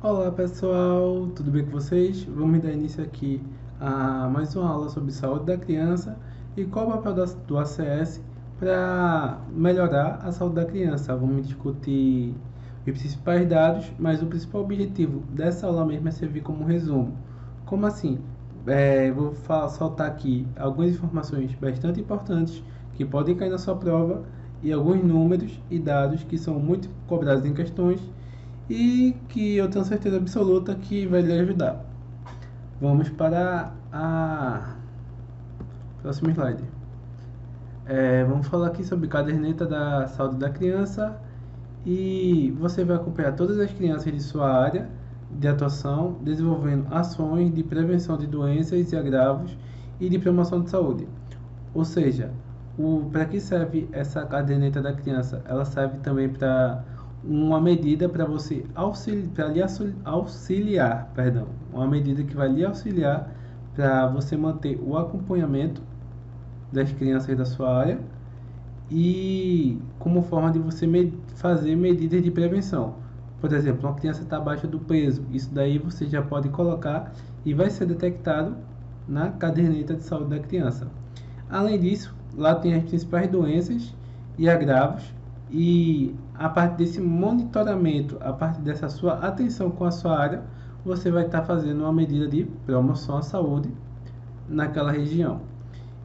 Olá pessoal, tudo bem com vocês? Vamos dar início aqui a mais uma aula sobre saúde da criança e qual o papel do ACS para melhorar a saúde da criança. Vamos discutir os principais dados, mas o principal objetivo dessa aula mesmo é servir como resumo. Como assim? Vou soltar aqui algumas informações bastante importantes que podem cair na sua prova e alguns números e dados que são muito cobrados em questões e que eu tenho certeza absoluta que vai lhe ajudar. Vamos para a próximo slide. Vamos falar aqui sobre caderneta da saúde da criança e você vai acompanhar todas as crianças de sua área de atuação, desenvolvendo ações de prevenção de doenças e agravos e de promoção de saúde. Ou seja, para que serve essa caderneta da criança? Ela serve também para uma medida para você auxiliar, perdão, uma medida que vai lhe auxiliar para você manter o acompanhamento das crianças da sua área e como forma de você fazer medidas de prevenção. Por exemplo, uma criança está abaixo do peso, isso daí você já pode colocar e vai ser detectado na caderneta de saúde da criança. Além disso, lá tem as principais doenças e agravos e a partir desse monitoramento, a partir dessa sua atenção com a sua área, você vai estar fazendo uma medida de promoção à saúde naquela região.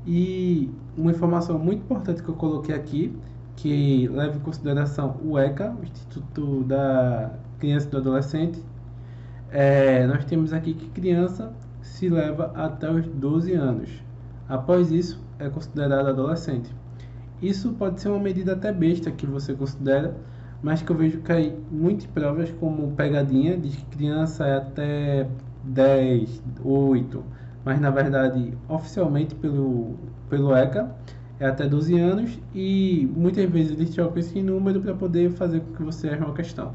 E uma informação muito importante que eu coloquei aqui, que leva em consideração o ECA, o Instituto da Criança e do Adolescente, nós temos aqui que criança se leva até os 12 anos. Após isso, é considerado adolescente. Isso pode ser uma medida até besta que você considera, mas que eu vejo cair muitas provas como pegadinha, diz que criança é até 10, 8, mas na verdade, oficialmente pelo ECA, é até 12 anos e muitas vezes eles trocam esse número para poder fazer com que você erre uma questão.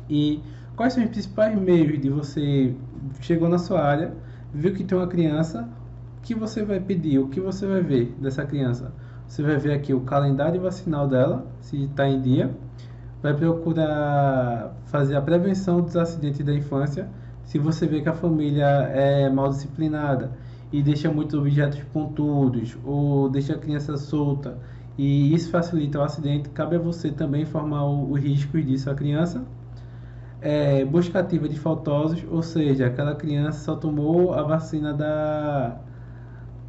E quais são os principais meios de você chegou na sua área, viu que tem uma criança, o que você vai pedir, o que você vai ver dessa criança? Você vai ver aqui o calendário vacinal dela, se está em dia, vai procurar fazer a prevenção dos acidentes da infância, se você vê que a família é mal disciplinada e deixa muitos objetos pontudos ou deixa a criança solta e isso facilita o acidente, cabe a você também informar os riscos disso à criança. Busca ativa de faltosos, ou seja, aquela criança só tomou a vacina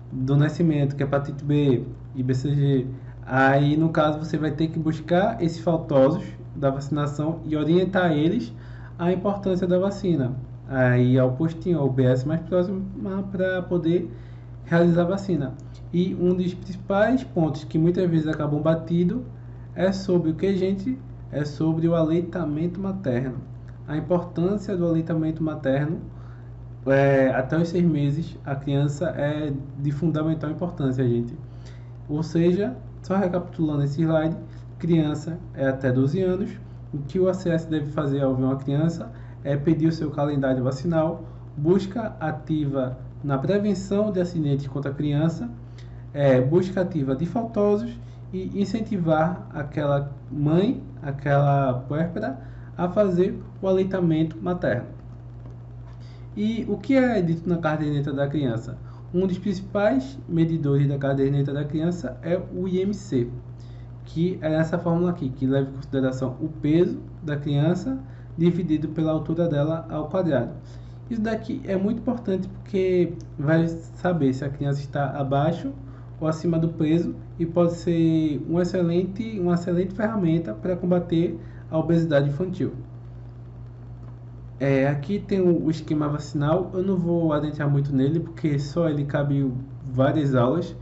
do nascimento, que é hepatite B e BCG. Aí, no caso, você vai ter que buscar esses faltosos da vacinação e orientar eles a importância da vacina. Aí, ao postinho, ao BS mais próximo, para poder realizar a vacina. E um dos principais pontos que muitas vezes acabam batido é sobre o que, gente? É sobre o aleitamento materno. A importância do aleitamento materno até os 6 meses, a criança é de fundamental importância, gente. Ou seja, só recapitulando esse slide, criança é até 12 anos. O que o ACS deve fazer ao ver uma criança é pedir o seu calendário vacinal, busca ativa na prevenção de acidentes contra a criança, busca ativa de faltosos e incentivar aquela mãe, aquela puérpera, a fazer o aleitamento materno. E o que é dito na caderneta da criança? Um dos principais medidores da caderneta da criança é o IMC, que é essa fórmula aqui, que leva em consideração o peso da criança dividido pela altura dela ao quadrado. Isso daqui é muito importante porque vai saber se a criança está abaixo ou acima do peso e pode ser uma excelente ferramenta para combater a obesidade infantil. Aqui tem o esquema vacinal, eu não vou adentrar muito nele porque só ele cabe várias aulas,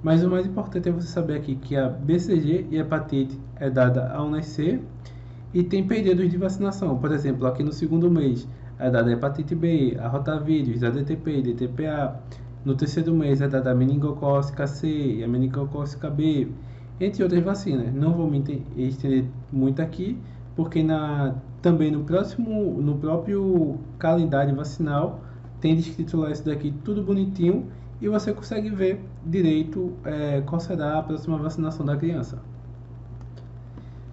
mas o mais importante é você saber aqui que a BCG e a hepatite é dada ao nascer e tem períodos de vacinação. Por exemplo, aqui no segundo mês é dada a hepatite B, a rotavírus, a DTP, DTPA. No terceiro mês é dada a meningocócica C e a meningocócica B, entre outras vacinas. Não vou me estender muito aqui, porque também no próprio calendário vacinal tem descrito lá isso daqui tudo bonitinho e você consegue ver direito qual será a próxima vacinação da criança.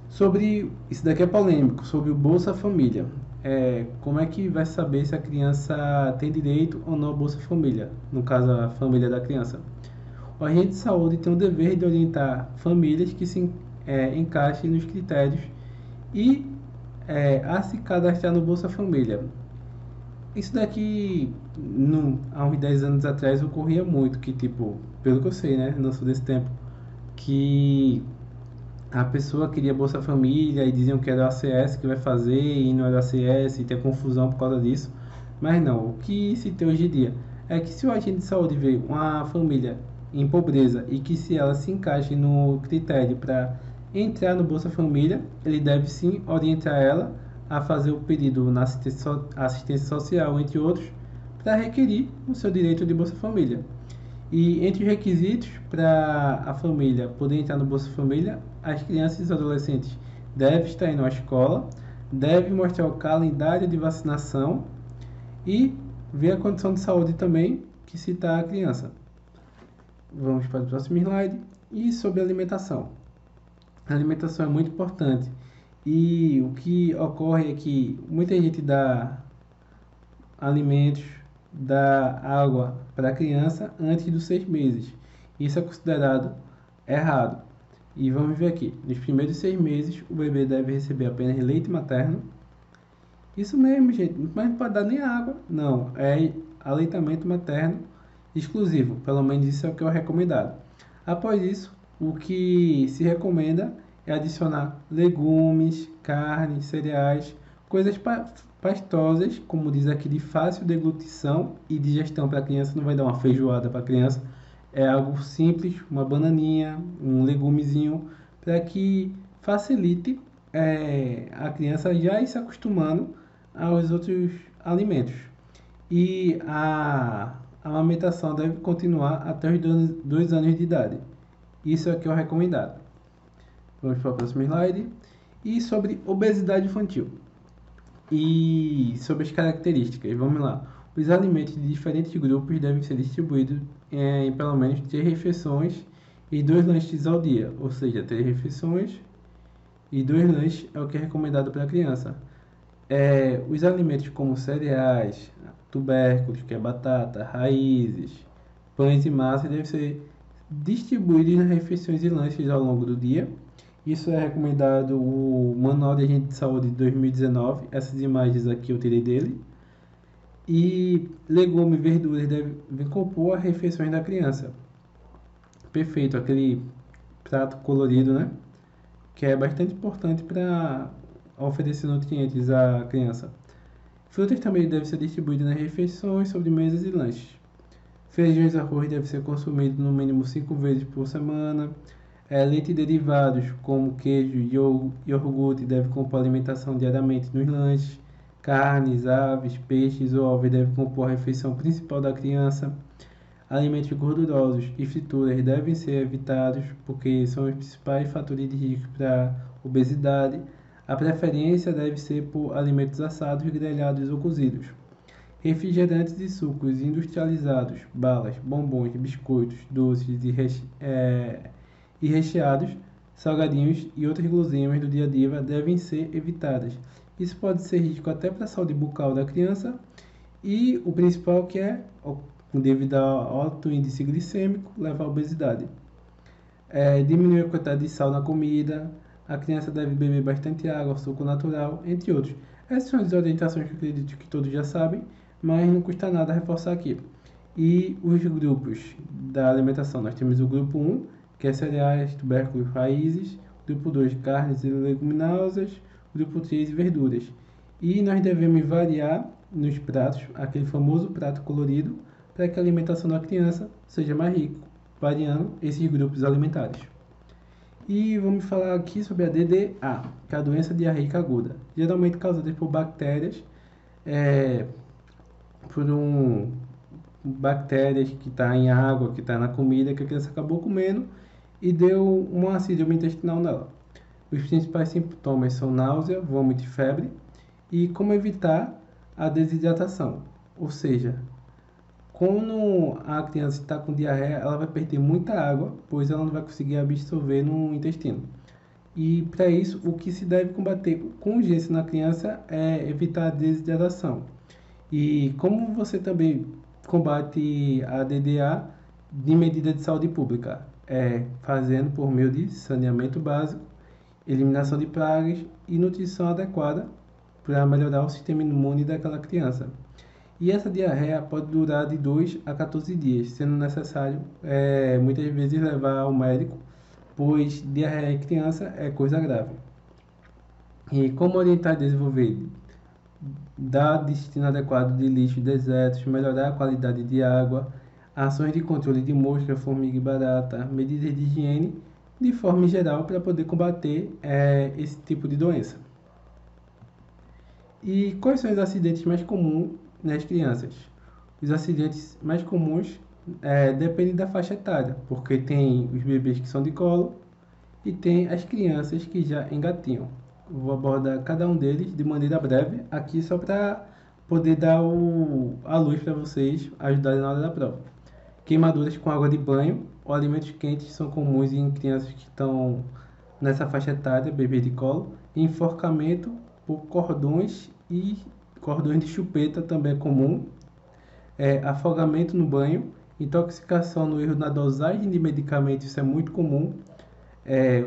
Sobre isso daqui é polêmico, sobre o Bolsa Família. como é que vai saber se a criança tem direito ou não à Bolsa Família, no caso a família da criança? O agente de saúde tem o dever de orientar famílias que se encaixem nos critérios e a se cadastrar no Bolsa Família. Isso daqui, há uns 10 anos atrás, ocorria muito, que tipo, pelo que eu sei, né, não sou desse tempo, que a pessoa queria Bolsa Família e diziam que era o ACS que vai fazer e não era o ACS e tem confusão por causa disso. Mas não, o que se tem hoje em dia é que se o agente de saúde vê uma família em pobreza e que se ela se encaixe no critério para entrar no Bolsa Família, ele deve sim orientar ela a fazer o pedido na assistência social, entre outros, para requerir o seu direito de Bolsa Família. E entre os requisitos para a família poder entrar no Bolsa Família, as crianças e os adolescentes devem estar indo à escola, devem mostrar o calendário de vacinação e ver a condição de saúde também que se está a criança. Vamos para o próximo slide. E sobre alimentação. A alimentação é muito importante. E o que ocorre é que muita gente dá alimentos, dá água para a criança antes dos 6 meses. Isso é considerado errado. E vamos ver aqui. Nos primeiros 6 meses, o bebê deve receber apenas leite materno. Isso mesmo, gente. Mas não pode dar nem água. Não, é aleitamento materno exclusivo. Pelo menos isso é o que é recomendado. Após isso, o que se recomenda é adicionar legumes, carne, cereais, coisas pastosas, como diz aqui, de fácil deglutição e digestão para a criança. Não vai dar uma feijoada para a criança. É algo simples, uma bananinha, um legumezinho, para que facilite a criança já ir se acostumando aos outros alimentos. E a amamentação deve continuar até os 2 anos de idade. Isso é o que é o recomendado. Vamos para o próximo slide. E sobre obesidade infantil. E sobre as características, vamos lá. Os alimentos de diferentes grupos devem ser distribuídos em pelo menos 3 refeições e 2 lanches ao dia. Ou seja, 3 refeições e 2 lanches é o que é recomendado para a criança. Os alimentos como cereais, tubérculos, que é batata, raízes, pães e massa devem ser distribuídos nas refeições e lanches ao longo do dia. Isso é recomendado o Manual de Agente de Saúde de 2019. Essas imagens aqui eu tirei dele. E legumes e verduras devem compor as refeições da criança. Perfeito, aquele prato colorido, né? Que é bastante importante para oferecer nutrientes à criança. Frutas também devem ser distribuídas nas refeições, sobremesas e lanches. Feijão e arroz devem ser consumidos no mínimo 5 vezes por semana. Leite e derivados, como queijo e iogurte, devem compor a alimentação diariamente nos lanches. Carnes, aves, peixes ou ovos devem compor a refeição principal da criança. Alimentos gordurosos e frituras devem ser evitados porque são os principais fatores de risco para obesidade. A preferência deve ser por alimentos assados, grelhados ou cozidos. Refrigerantes e sucos industrializados, balas, bombons, biscoitos, doces e recheados, salgadinhos e outras guloseimas do dia a dia devem ser evitadas. Isso pode ser risco até para a saúde bucal da criança e o principal que é, devido ao alto índice glicêmico, leva à obesidade. Diminuir a quantidade de sal na comida, a criança deve beber bastante água, suco natural, entre outros. Essas são as orientações que eu acredito que todos já sabem, mas não custa nada reforçar aqui. E os grupos da alimentação, nós temos o grupo 1, que é cereais, tubérculos, raízes, grupo 2, carnes e leguminosas, grupo 3, verduras. E nós devemos variar nos pratos, aquele famoso prato colorido, para que a alimentação da criança seja mais rica, variando esses grupos alimentares. E vamos falar aqui sobre a DDA, que é a doença diarreica aguda, geralmente causada por bactérias, bactérias que está em água, que está na comida, que a criança acabou comendo e deu uma síndrome intestinal nela. Os principais sintomas são náusea, vômito e febre. E como evitar a desidratação, ou seja, quando a criança está com diarreia, ela vai perder muita água, pois ela não vai conseguir absorver no intestino. E para isso, o que se deve combater com urgência na criança é evitar a desidratação. E como você também combate a DDA de medida de saúde pública? É fazendo por meio de saneamento básico, eliminação de pragas e nutrição adequada para melhorar o sistema imune daquela criança. E essa diarreia pode durar de 2 a 14 dias, sendo necessário muitas vezes levar ao médico, pois diarreia em criança é coisa grave. E como orientar e desenvolver? Dar destino adequado de lixo e desertos, melhorar a qualidade de água, ações de controle de mosca, formiga e barata, medidas de higiene, de forma geral, para poder combater esse tipo de doença. E quais são os acidentes mais comuns nas crianças? Os acidentes mais comuns dependem da faixa etária, porque tem os bebês que são de colo e tem as crianças que já engatinham. Vou abordar cada um deles de maneira breve, aqui só para poder dar a luz para vocês ajudarem na hora da prova. Queimaduras com água de banho ou alimentos quentes são comuns em crianças que estão nessa faixa etária, bebê de colo. Enforcamento por cordões de chupeta também é comum. Afogamento no banho, intoxicação no erro na dosagem de medicamentos, isso é muito comum.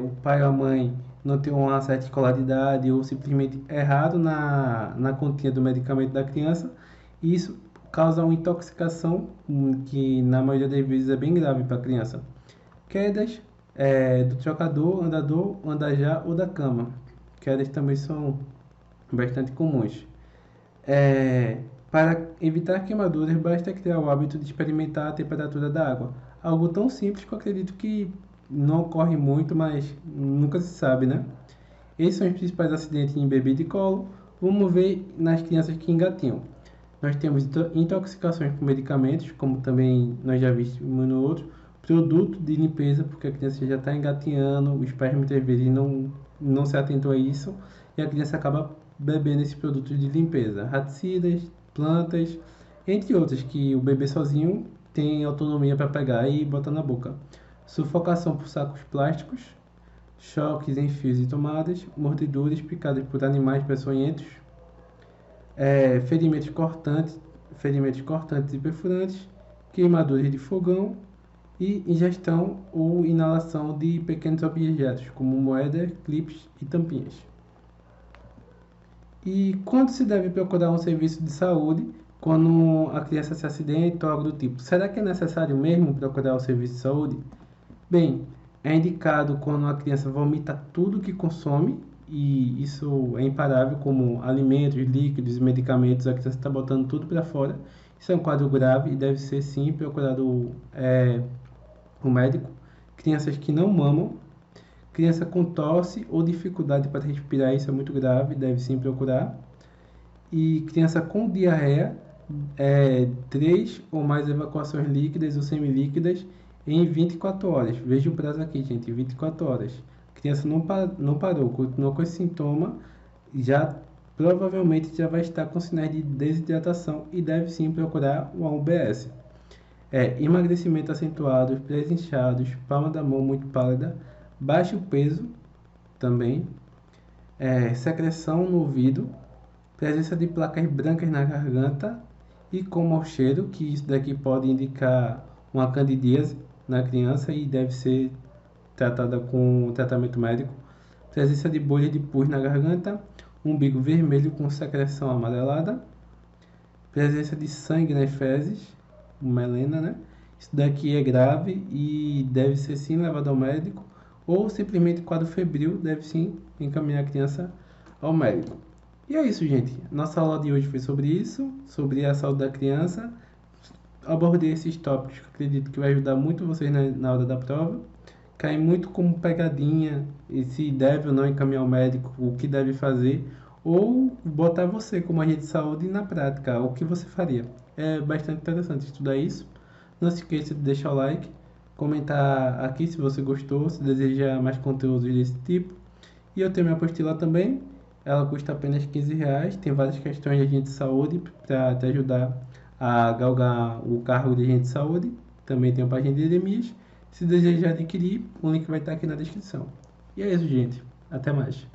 O pai ou a mãe não tem uma certa escolaridade ou simplesmente errado na continha do medicamento da criança, e isso causa uma intoxicação que na maioria das vezes é bem grave para a criança. Quedas do trocador, andador, andajá ou da cama. Quedas também são bastante comuns. Para evitar queimaduras, basta criar o hábito de experimentar a temperatura da água. Algo tão simples que eu acredito que não ocorre muito, mas nunca se sabe, né? Esses são os principais acidentes em bebê de colo. Vamos ver nas crianças que engatinham. Nós temos intoxicações por medicamentos, como também nós já vimos no outro. Produto de limpeza, porque a criança já está engatinhando, os pais muitas vezes não se atentam a isso, e a criança acaba bebendo esses produtos de limpeza. Raticidas, plantas, entre outros, que o bebê sozinho tem autonomia para pegar e botar na boca. Sufocação por sacos plásticos, choques em fios e tomadas, mordeduras picadas por animais peçonhentos, ferimentos cortantes e perfurantes, queimaduras de fogão e ingestão ou inalação de pequenos objetos, como moedas, clipes e tampinhas. E quando se deve procurar um serviço de saúde quando a criança se acidenta ou algo do tipo? Será que é necessário mesmo procurar o serviço de saúde? Bem, é indicado quando a criança vomita tudo que consome, e isso é imparável, como alimentos, líquidos e medicamentos, a criança está botando tudo para fora. Isso é um quadro grave e deve ser sim procurado o médico. Crianças que não mamam, criança com tosse ou dificuldade para respirar, isso é muito grave, deve sim procurar. E criança com diarreia, 3 ou mais evacuações líquidas ou semilíquidas em 24 horas. Veja o prazo aqui, gente, 24 horas. A criança não parou, continuou com esse sintoma, já provavelmente já vai estar com sinais de desidratação e deve sim procurar uma UBS. Emagrecimento acentuado, pés inchados, palma da mão muito pálida, baixo peso também, secreção no ouvido, presença de placas brancas na garganta e com mau cheiro, que isso daqui pode indicar uma candidíase na criança e deve ser tratada com tratamento médico. Presença de bolha de pus na garganta, umbigo vermelho com secreção amarelada, presença de sangue nas fezes, melena, né? Isso daqui é grave e deve ser sim levado ao médico, ou simplesmente quadro febril, deve sim encaminhar a criança ao médico. E é isso, gente. Nossa aula de hoje foi sobre isso, sobre a saúde da criança. Abordei esses tópicos que acredito que vai ajudar muito vocês na hora da prova. Cai muito como pegadinha, e se deve ou não encaminhar ao médico, o que deve fazer, ou botar você como agente de saúde na prática, o que você faria. É bastante interessante estudar isso. Não se esqueça de deixar o like, comentar aqui se você gostou, se deseja mais conteúdos desse tipo. E eu tenho minha apostila também, ela custa apenas R$ 15, tem várias questões de agente de saúde para te ajudar a galgar o cargo de agente de saúde. Também tem a página de Edemias. Se desejar adquirir, o link vai estar aqui na descrição. E é isso, gente. Até mais.